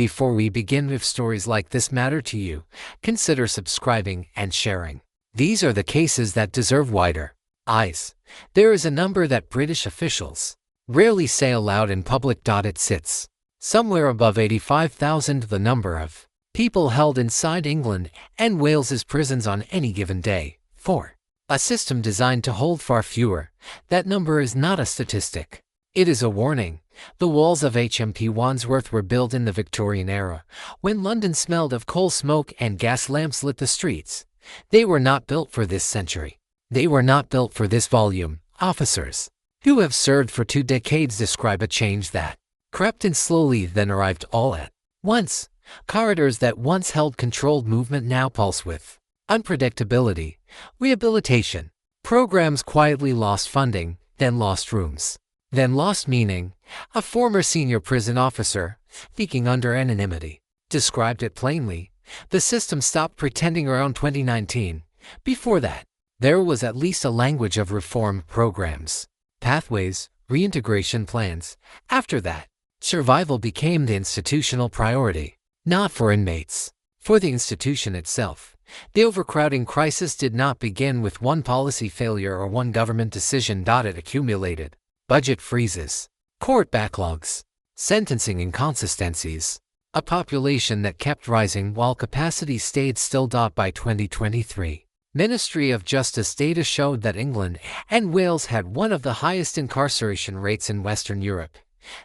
Before we begin, if stories like this matter to you, consider subscribing and sharing. These are the cases that deserve wider eyes. There is a number that British officials rarely say aloud in public. It sits somewhere above 85,000, the number of people held inside England and Wales's prisons on any given day. 4. A system designed to hold far fewer. That number is not a statistic. It is a warning. The walls of HMP Wandsworth were built in the Victorian era, when London smelled of coal smoke and gas lamps lit the streets. They were not built for this century. They were not built for this volume. Officers who have served for 2 decades describe a change that crept in slowly, then arrived all at once. Corridors that once held controlled movement now pulse with unpredictability. Rehabilitation programs quietly lost funding, then lost rooms, then lost meaning. A former senior prison officer, speaking under anonymity, described it plainly. The system stopped pretending around 2019. Before that, there was at least a language of reform programs, pathways, reintegration plans. After that, survival became the institutional priority, not for inmates, for the institution itself. The overcrowding crisis did not begin with one policy failure or one government decision. It accumulated. Budget freezes, court backlogs, sentencing inconsistencies, a population that kept rising while capacity stayed still. By 2023, Ministry of Justice data showed that England and Wales had one of the highest incarceration rates in Western Europe.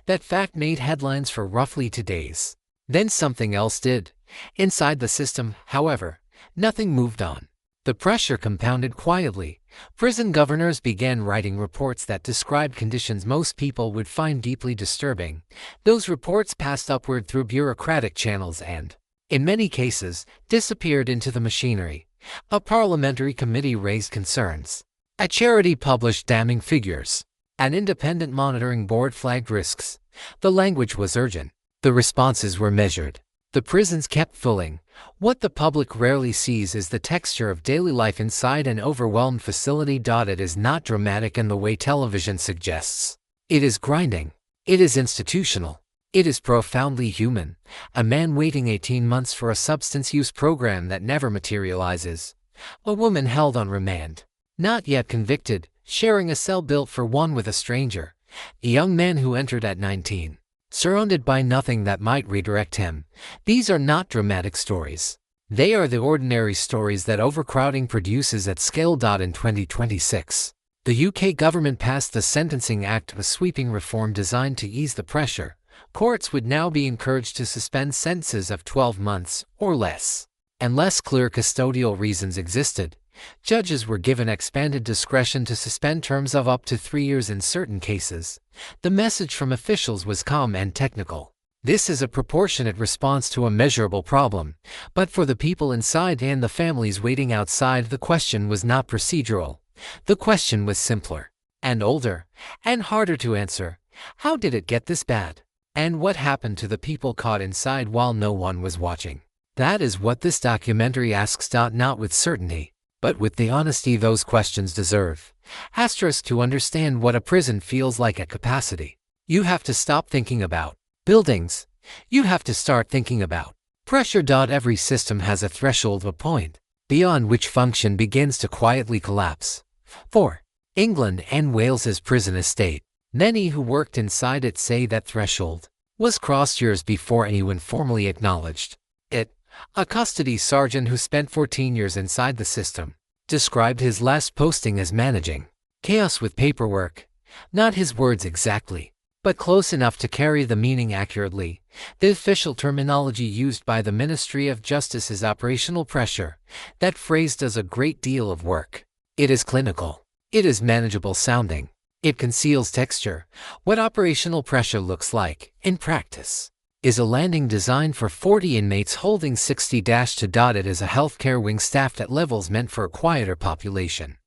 That fact made headlines for roughly 2 days. Then something else did. Inside the system, however, nothing moved on. The pressure compounded quietly. Prison governors began writing reports that described conditions most people would find deeply disturbing. Those reports passed upward through bureaucratic channels and, in many cases, disappeared into the machinery. A parliamentary committee raised concerns. A charity published damning figures. An independent monitoring board flagged risks. The language was urgent. The responses were measured. The prisons kept filling. What the public rarely sees is the texture of daily life inside an overwhelmed facility. It is not dramatic in the way television suggests. It is grinding. It is institutional. It is profoundly human. A man waiting 18 months for a substance use program that never materializes. A woman held on remand, not yet convicted, sharing a cell built for one with a stranger. A young man who entered at 19. Surrounded by nothing that might redirect him. These are not dramatic stories. They are the ordinary stories that overcrowding produces at scale. In 2026, the UK government passed the Sentencing Act, a sweeping reform designed to ease the pressure. Courts would now be encouraged to suspend sentences of 12 months or less. Unless clear custodial reasons existed, judges were given expanded discretion to suspend terms of up to 3 years in certain cases. The message from officials was calm and technical. This is a proportionate response to a measurable problem, but for the people inside and the families waiting outside, the question was not procedural. The question was simpler, and older, and harder to answer. How did it get this bad? And what happened to the people caught inside while no one was watching? That is what this documentary asks. Not with certainty, but with the honesty those questions deserve. To understand what a prison feels like at capacity, you have to stop thinking about buildings. You have to start thinking about pressure. Every system has a threshold, a point beyond which function begins to quietly collapse. 4. England and Wales's prison estate. Many who worked inside it say that threshold was crossed years before anyone formally acknowledged it. A custody sergeant who spent 14 years inside the system described his last posting as managing chaos with paperwork. Not his words exactly, but close enough to carry the meaning accurately. The official terminology used by the Ministry of Justice is operational pressure. That phrase does a great deal of work. It is clinical. It is manageable sounding. It conceals texture. What operational pressure looks like, in practice, is a landing designed for 40 inmates holding 60-2. It is a healthcare wing staffed at levels meant for a quieter population.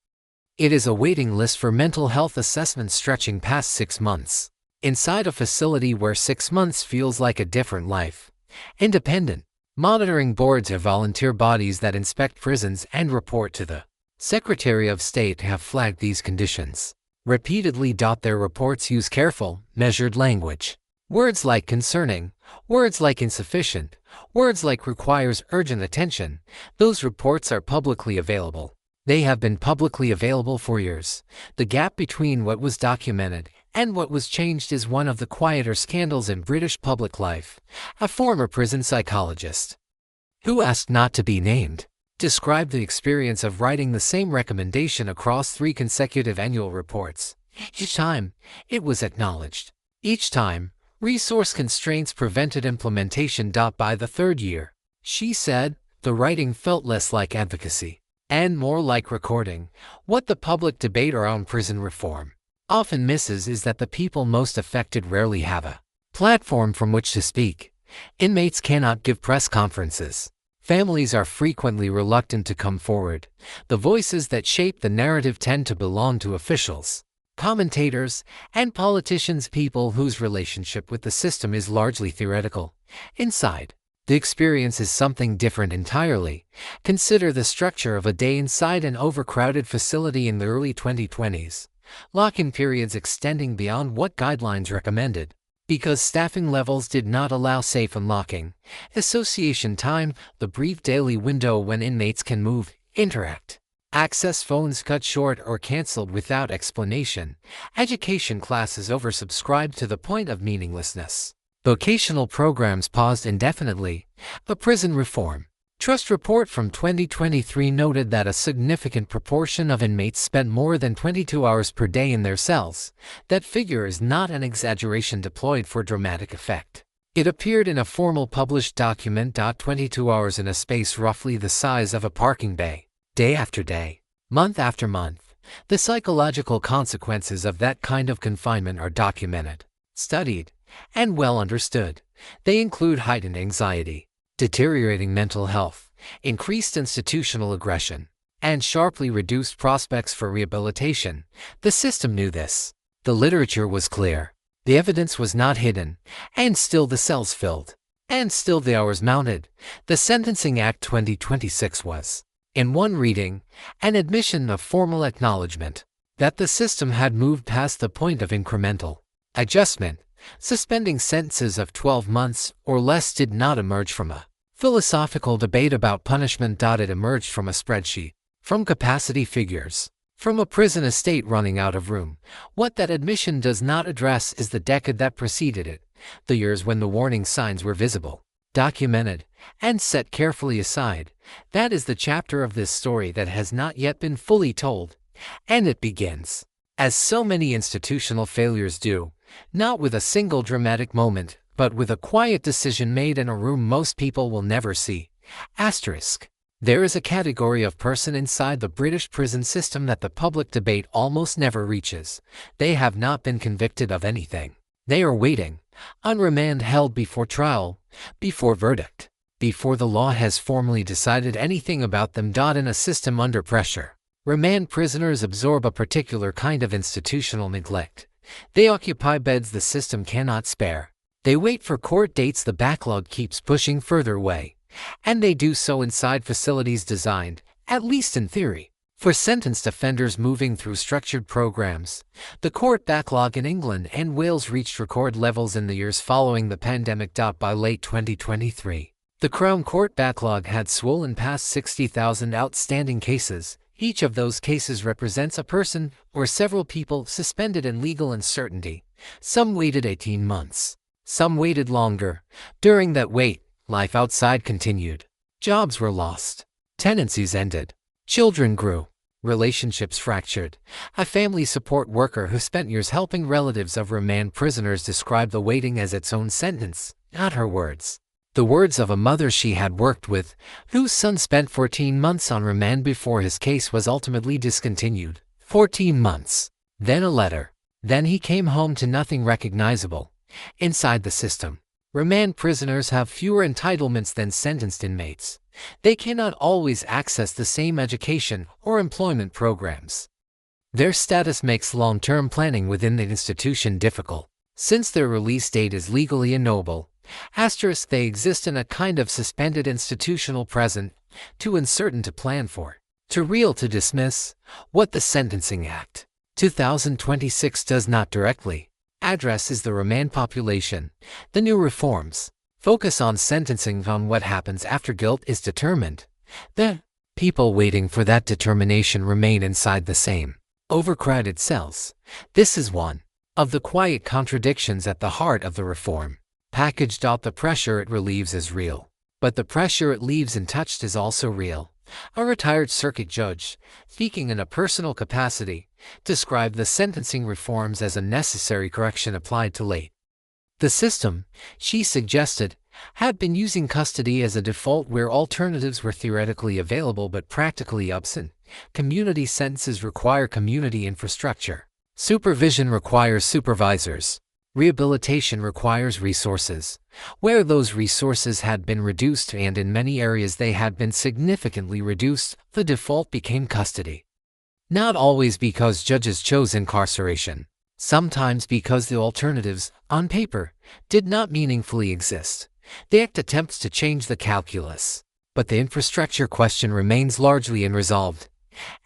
It is a waiting list for mental health assessments stretching past 6 months. Inside a facility where 6 months feels like a different life. Independent monitoring boards are volunteer bodies that inspect prisons and report to the Secretary of State have flagged these conditions repeatedly. Their reports use careful, measured language. Words like concerning, words like insufficient, words like requires urgent attention, those reports are publicly available. They have been publicly available for years. The gap between what was documented and what was changed is one of the quieter scandals in British public life. A former prison psychologist, who asked not to be named, described the experience of writing the same recommendation across 3 consecutive annual reports. Each time, it was acknowledged. Each time, resource constraints prevented implementation. By the 3rd year, she said, the writing felt less like advocacy and more like recording. What the public debate around prison reform often misses is that the people most affected rarely have a platform from which to speak. Inmates cannot give press conferences. Families are frequently reluctant to come forward. The voices that shape the narrative tend to belong to officials, commentators, and politicians, people whose relationship with the system is largely theoretical. Inside, the experience is something different entirely. Consider the structure of a day inside an overcrowded facility in the early 2020s. Lock-in periods extending beyond what guidelines recommended, because staffing levels did not allow safe unlocking. Association time, the brief daily window when inmates can move, interact, access phones cut short or canceled without explanation. Education classes oversubscribed to the point of meaninglessness. Vocational programs paused indefinitely. A prison reform trust report from 2023 noted that a significant proportion of inmates spent more than 22 hours per day in their cells. That figure is not an exaggeration deployed for dramatic effect. It appeared in a formal published document. 22 hours in a space roughly the size of a parking bay, day after day, month after month. The psychological consequences of that kind of confinement are documented, studied, and well understood. They include heightened anxiety, deteriorating mental health, increased institutional aggression, and sharply reduced prospects for rehabilitation. The system knew this. The literature was clear. The evidence was not hidden. And still the cells filled. And still the hours mounted. The Sentencing Act 2026 was, in one reading, an admission of formal acknowledgement that the system had moved past the point of incremental adjustment. Suspending sentences of 12 months or less did not emerge from a philosophical debate about punishment. It emerged from a spreadsheet, from capacity figures, from a prison estate running out of room. What that admission does not address is the decade that preceded it, the years when the warning signs were visible, documented, and set carefully aside. That is the chapter of this story that has not yet been fully told, and it begins, as so many institutional failures do, not with a single dramatic moment, but with a quiet decision made in a room most people will never see. Asterisk. There is a category of person inside the British prison system that the public debate almost never reaches. They have not been convicted of anything. They are waiting, on remand, held before trial, before verdict, before the law has formally decided anything about them. In a system under pressure, remand prisoners absorb a particular kind of institutional neglect. They occupy beds the system cannot spare. They wait for court dates the backlog keeps pushing further away. And they do so inside facilities designed, at least in theory, for sentenced offenders moving through structured programs. The court backlog in England and Wales reached record levels in the years following the pandemic. By late 2023, the Crown Court backlog had swollen past 60,000 outstanding cases. Each of those cases represents a person or several people suspended in legal uncertainty. Some waited 18 months. Some waited longer. During that wait, life outside continued. Jobs were lost. Tenancies ended. Children grew. Relationships fractured. A family support worker who spent years helping relatives of remand prisoners described the waiting as its own sentence, not her words. The words of a mother she had worked with, whose son spent 14 months on remand before his case was ultimately discontinued. 14 months. Then a letter. Then he came home to nothing recognizable. Inside the system, remand prisoners have fewer entitlements than sentenced inmates. They cannot always access the same education or employment programs. Their status makes long-term planning within the institution difficult. Since their release date is legally unknowable, they exist in a kind of suspended institutional present, too uncertain to plan for, too real to dismiss. What the Sentencing Act 2026 does not directly address is the remand population. The new reforms focus on sentencing on what happens after guilt is determined. The people waiting for that determination remain inside the same overcrowded cells. This is one of the quiet contradictions at the heart of the reform package. The pressure it relieves is real, but the pressure it leaves untouched is also real. A retired circuit judge, speaking in a personal capacity, described the sentencing reforms as a necessary correction applied too late. The system, she suggested, had been using custody as a default where alternatives were theoretically available but practically absent. Community sentences require community infrastructure. Supervision requires supervisors. Rehabilitation requires resources. Where those resources had been reduced, and in many areas they had been significantly reduced, the default became custody. Not always because judges chose incarceration. Sometimes because the alternatives, on paper, did not meaningfully exist. The act attempts to change the calculus, but the infrastructure question remains largely unresolved.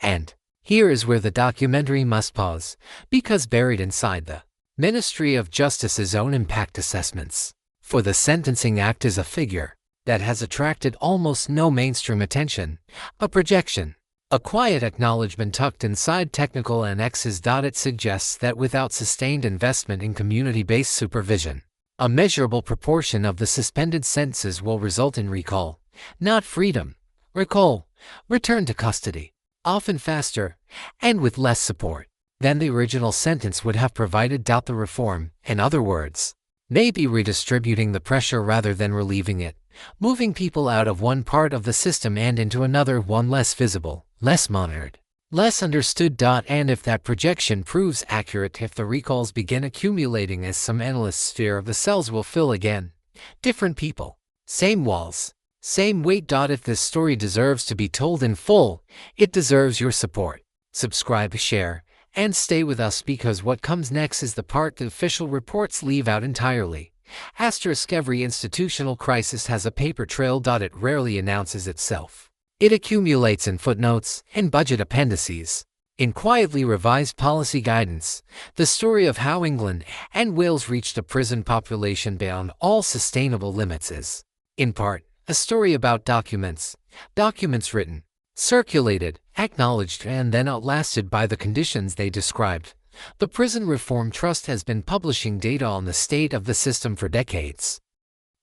And here is where the documentary must pause, because buried inside the Ministry of Justice's own impact assessments for the Sentencing Act is a figure that has attracted almost no mainstream attention, a projection, a quiet acknowledgement tucked inside technical annexes. It suggests that without sustained investment in community-based supervision, a measurable proportion of the suspended sentences will result in recall, not freedom. Recall, return to custody, often faster, and with less support than the original sentence would have provided. The reform, in other words, may be redistributing the pressure rather than relieving it, moving people out of one part of the system and into another, one less visible, less monitored, less understood. And if that projection proves accurate, if the recalls begin accumulating as some analysts fear, the cells will fill again. Different people, same walls, same weight. If this story deserves to be told in full, it deserves your support. Subscribe, share, and stay with us, because what comes next is the part the official reports leave out entirely. Every institutional crisis has a paper trail. It rarely announces itself. It accumulates in footnotes and budget appendices. In quietly revised policy guidance, the story of how England and Wales reached a prison population beyond all sustainable limits is, in part, a story about documents written, circulated, acknowledged, and then outlasted by the conditions they described. The Prison Reform Trust has been publishing data on the state of the system for decades.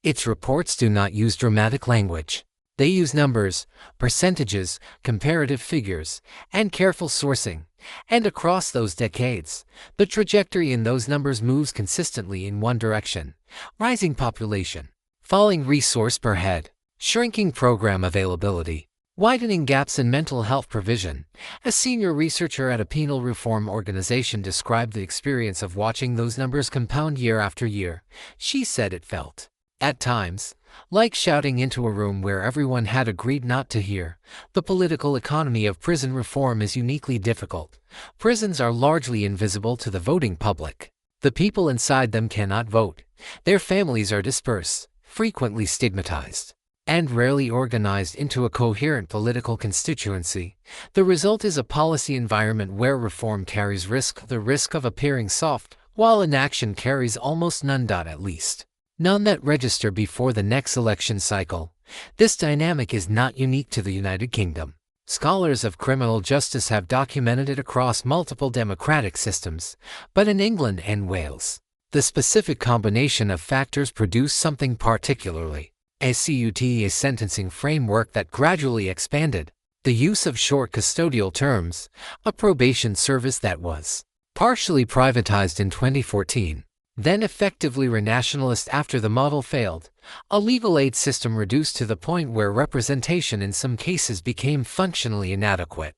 Its reports do not use dramatic language. They use numbers, percentages, comparative figures, and careful sourcing. And across those decades, the trajectory in those numbers moves consistently in one direction: rising population, falling resource per head, shrinking program availability, widening gaps in mental health provision. A senior researcher at a penal reform organization described the experience of watching those numbers compound year after year. She said it felt, at times, like shouting into a room where everyone had agreed not to hear. The political economy of prison reform is uniquely difficult. Prisons are largely invisible to the voting public. The people inside them cannot vote. Their families are dispersed, frequently stigmatized, and rarely organized into a coherent political constituency. The result is a policy environment where reform carries risk, the risk of appearing soft, while inaction carries almost none. At least none that register before the next election cycle. This dynamic is not unique to the United Kingdom. Scholars of criminal justice have documented it across multiple democratic systems, but in England and Wales, the specific combination of factors produced something particularly a sentencing framework that gradually expanded the use of short custodial terms, a probation service that was partially privatized in 2014, then effectively renationalized after the model failed, a legal aid system reduced to the point where representation in some cases became functionally inadequate.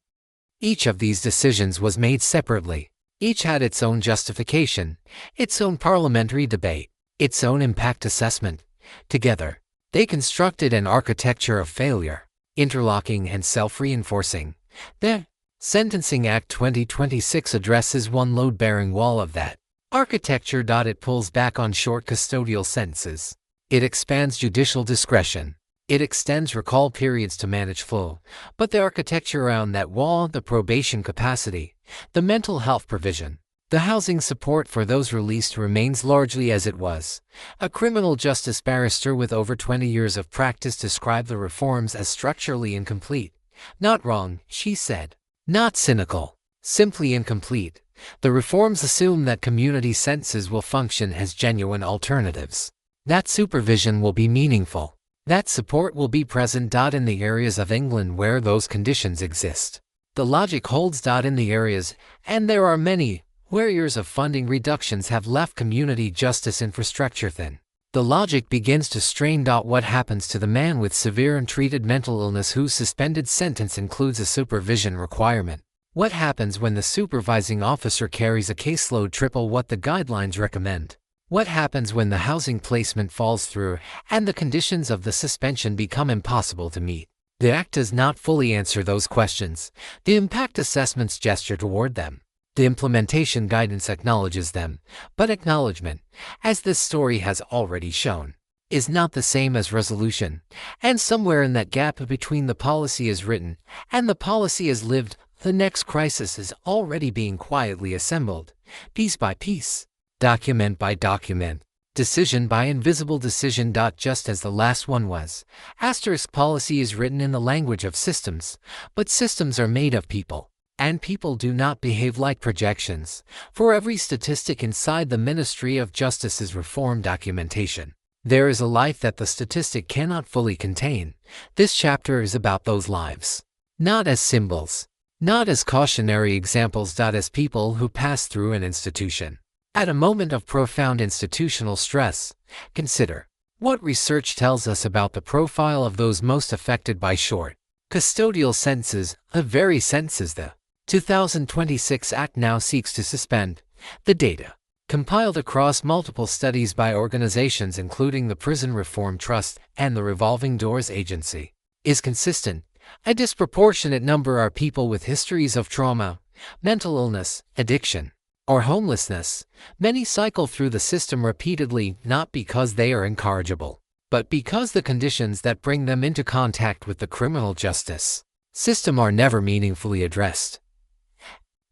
Each of these decisions was made separately. Each had its own justification, its own parliamentary debate, its own impact assessment. Together, they constructed an architecture of failure, interlocking and self-reinforcing. The Sentencing Act 2026 addresses one load-bearing wall of that architecture. It pulls back on short custodial sentences. It expands judicial discretion. It extends recall periods to manage flow. But the architecture around that wall, the probation capacity, the mental health provision, The housing support for those released remains largely as it was. A criminal justice barrister with over 20 years of practice described the reforms as structurally incomplete. Not wrong, she said. Not cynical. Simply incomplete. The reforms assume that community sentences will function as genuine alternatives. That supervision will be meaningful. That support will be present. In the areas of England where those conditions exist. The logic holds. In the areas, and there are many, where years of funding reductions have left community justice infrastructure thin. The logic begins to strain. What happens to the man with severe untreated mental illness whose suspended sentence includes a supervision requirement? What happens when the supervising officer carries a caseload triple what the guidelines recommend? What happens when the housing placement falls through and the conditions of the suspension become impossible to meet? The Act does not fully answer those questions. The impact assessments gesture toward them. The implementation guidance acknowledges them, but acknowledgement, as this story has already shown, is not the same as resolution, and somewhere in that gap between the policy is written and the policy is lived, the next crisis is already being quietly assembled, piece by piece, document by document, decision by invisible decision. Just as the last one was, asterisk policy is written in the language of systems, but systems are made of people. And people do not behave like projections. For every statistic inside the Ministry of Justice's reform documentation, there is a life that the statistic cannot fully contain. This chapter is about those lives. Not as symbols. Not as cautionary examples. As people who pass through an institution. At a moment of profound institutional stress, consider what research tells us about the profile of those most affected by short custodial sentences, the very sentences the 2026 Act now seeks to suspend. The data, compiled across multiple studies by organizations including the Prison Reform Trust and the Revolving Doors Agency, is consistent. A disproportionate number are people with histories of trauma, mental illness, addiction, or homelessness. Many cycle through the system repeatedly, not because they are incorrigible, but because the conditions that bring them into contact with the criminal justice system are never meaningfully addressed.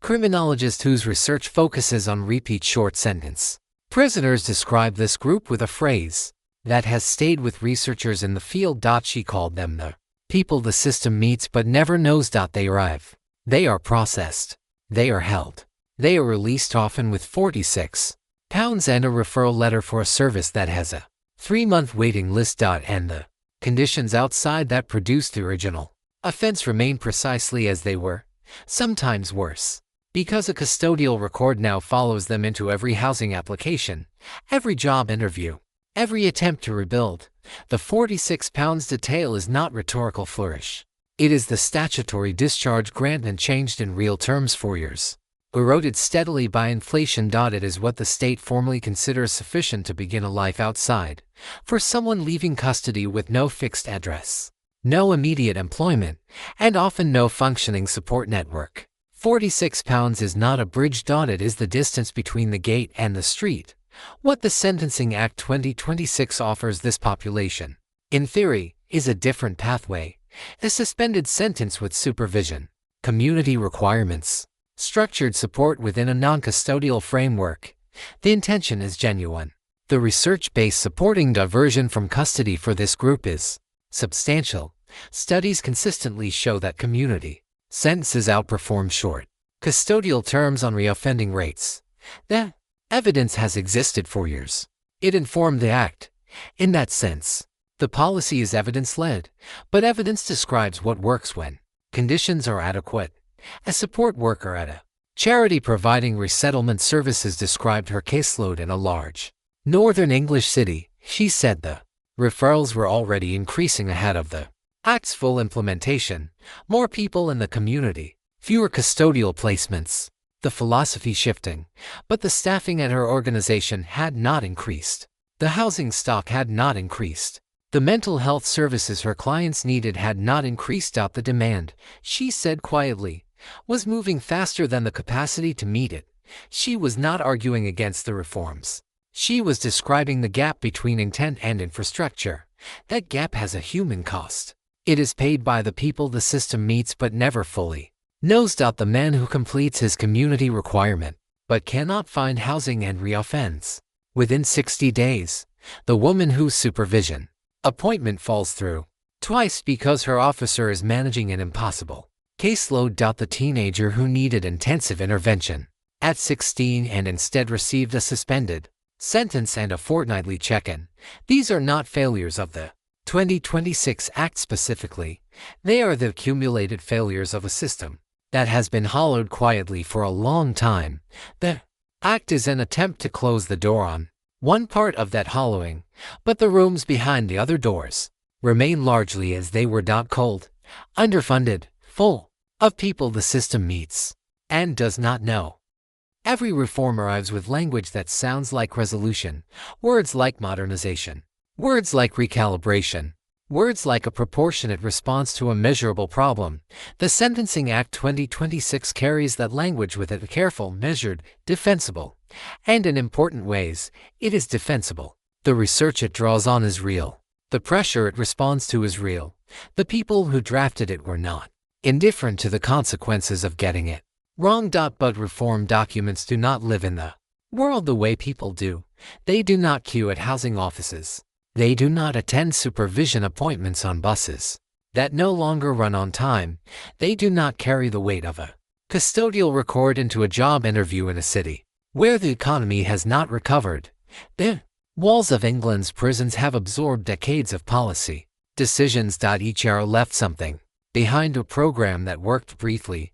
Criminologists whose research focuses on repeat short sentence prisoners describe this group with a phrase that has stayed with researchers in the field. She called them the people the system meets but never knows. They arrive. They are processed. They are held. They are released often with £46 and a referral letter for a service that has a 3-month waiting list. And the conditions outside that produced the original offense remain precisely as they were, sometimes worse. Because a custodial record now follows them into every housing application, every job interview, every attempt to rebuild, the £46 detail is not rhetorical flourish. It is the statutory discharge grant and changed in real terms for years. Eroded steadily by inflation. It is what the state formally considers sufficient to begin a life outside, for someone leaving custody with no fixed address, no immediate employment, and often no functioning support network. £46 is not a bridge. It is the distance between the gate and the street. What the Sentencing Act 2026 offers this population, in theory, is a different pathway. A suspended sentence with supervision, community requirements, structured support within a non-custodial framework. The intention is genuine. The research base supporting diversion from custody for this group is substantial. Studies consistently show that community sentences outperform short custodial terms on reoffending rates. The evidence has existed for years. It informed the Act. In that sense, the policy is evidence-led, but evidence describes what works when conditions are adequate. A support worker at a charity providing resettlement services described her caseload in a large northern English city. She said the referrals were already increasing ahead of the Act's full implementation. More people in the community, fewer custodial placements. The philosophy shifting, but the staffing at her organization had not increased. The housing stock had not increased. The mental health services her clients needed had not increased. The demand, she said quietly, was moving faster than the capacity to meet it. She was not arguing against the reforms. She was describing the gap between intent and infrastructure. That gap has a human cost. It is paid by the people the system meets but never fully knows. The man who completes his community requirement but cannot find housing and reoffends. Within 60 days, the woman whose supervision appointment falls through twice because her officer is managing an impossible caseload. The teenager who needed intensive intervention at 16 and instead received a suspended sentence and a fortnightly check-in. These are not failures of the 2026 Act specifically. They are the accumulated failures of a system that has been hollowed quietly for a long time. The Act is an attempt to close the door on one part of that hollowing, but the rooms behind the other doors remain largely as they were. Cold, underfunded, full of people the system meets and does not know. Every reform arrives with language that sounds like resolution, words like modernization, words like recalibration, words like a proportionate response to a measurable problem. The Sentencing Act 2026 carries that language with it: careful, measured, defensible. And in important ways, it is defensible. The research it draws on is real. The pressure it responds to is real. The people who drafted it were not indifferent to the consequences of getting it wrong. But reform documents do not live in the world the way people do. They do not queue at housing offices. They do not attend supervision appointments on buses that no longer run on time. They do not carry the weight of a custodial record into a job interview in a city where the economy has not recovered. The walls of England's prisons have absorbed decades of policy decisions. Each era left something behind: a program that worked briefly,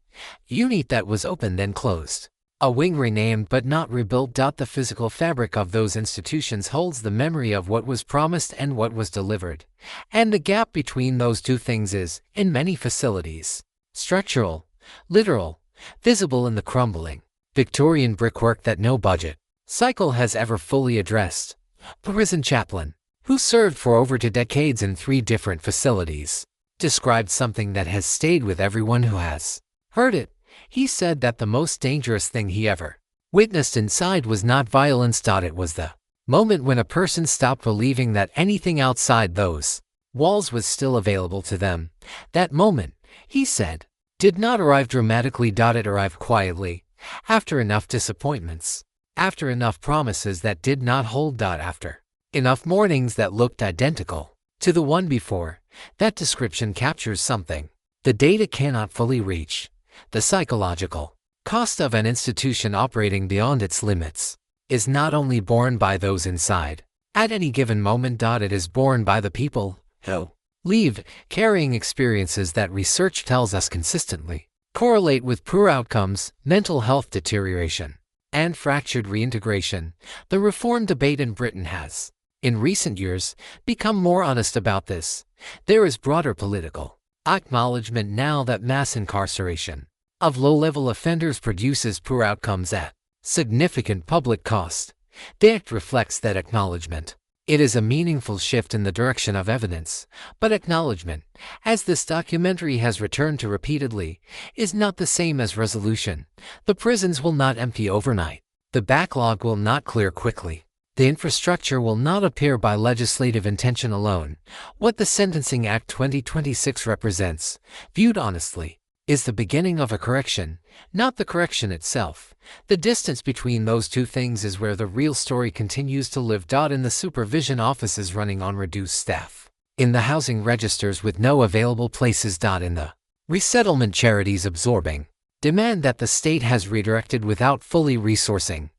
unit that was opened then closed, a wing renamed but not rebuilt. The physical fabric of those institutions holds the memory of what was promised and what was delivered, and the gap between those two things is, in many facilities, structural, literal, visible in the crumbling Victorian brickwork that no budget cycle has ever fully addressed. A prison chaplain, who served for over 2 decades in 3 different facilities, described something that has stayed with everyone who has heard it. He said that the most dangerous thing he ever witnessed inside was not violence. It was the moment when a person stopped believing that anything outside those walls was still available to them. That moment, he said, did not arrive dramatically. It arrived quietly, after enough disappointments, after enough promises that did not hold. After enough mornings that looked identical to the one before. That description captures something the data cannot fully reach: the psychological cost of an institution operating beyond its limits is not only borne by those inside at any given moment. It is borne by the people who leave, carrying experiences that research tells us consistently correlate with poor outcomes, mental health deterioration, and fractured reintegration. The reform debate in Britain has, in recent years, become more honest about this. There is broader political acknowledgement now that mass incarceration of low-level offenders produces poor outcomes at significant public cost. The Act reflects that acknowledgement. It is a meaningful shift in the direction of evidence, but acknowledgement, as this documentary has returned to repeatedly, is not the same as resolution. The prisons will not empty overnight. The backlog will not clear quickly. The infrastructure will not appear by legislative intention alone. What the Sentencing Act 2026 represents, viewed honestly, is the beginning of a correction, not the correction itself. The distance between those two things is where the real story continues to live. In the supervision offices running on reduced staff, in the housing registers with no available places, in the resettlement charities absorbing demand that the state has redirected without fully resourcing,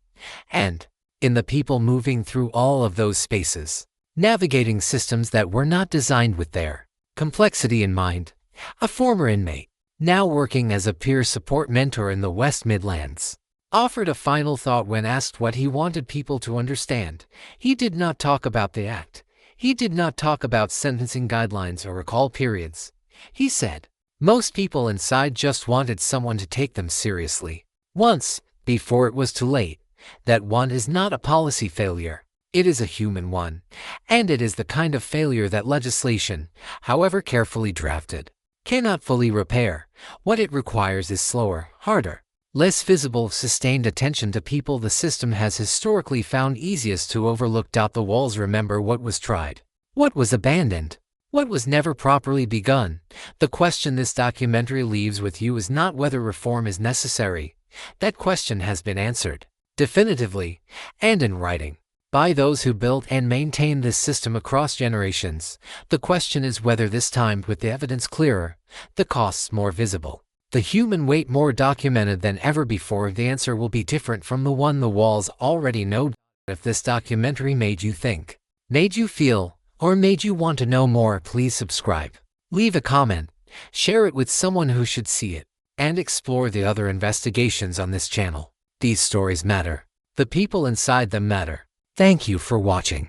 and in the people moving through all of those spaces, navigating systems that were not designed with their complexity in mind. A former inmate, now working as a peer support mentor in the West Midlands, offered a final thought when asked what he wanted people to understand. He did not talk about the Act. He did not talk about sentencing guidelines or recall periods. He said, most people inside just wanted someone to take them seriously once, before it was too late. That one is not a policy failure. It is a human one. And it is the kind of failure that legislation, however carefully drafted, cannot fully repair. What it requires is slower, harder, less visible, sustained attention to people the system has historically found easiest to overlook. The walls remember what was tried, what was abandoned, what was never properly begun. The question this documentary leaves with you is not whether reform is necessary, That question has been answered, definitively, and in writing, by those who built and maintained this system across generations. The question is whether this time, with the evidence clearer, the costs more visible, the human weight more documented than ever before, the answer will be different from the one the walls already know. If this documentary made you think, made you feel, or made you want to know more, please subscribe, leave a comment, share it with someone who should see it, and explore the other investigations on this channel. These stories matter. The people inside them matter. Thank you for watching.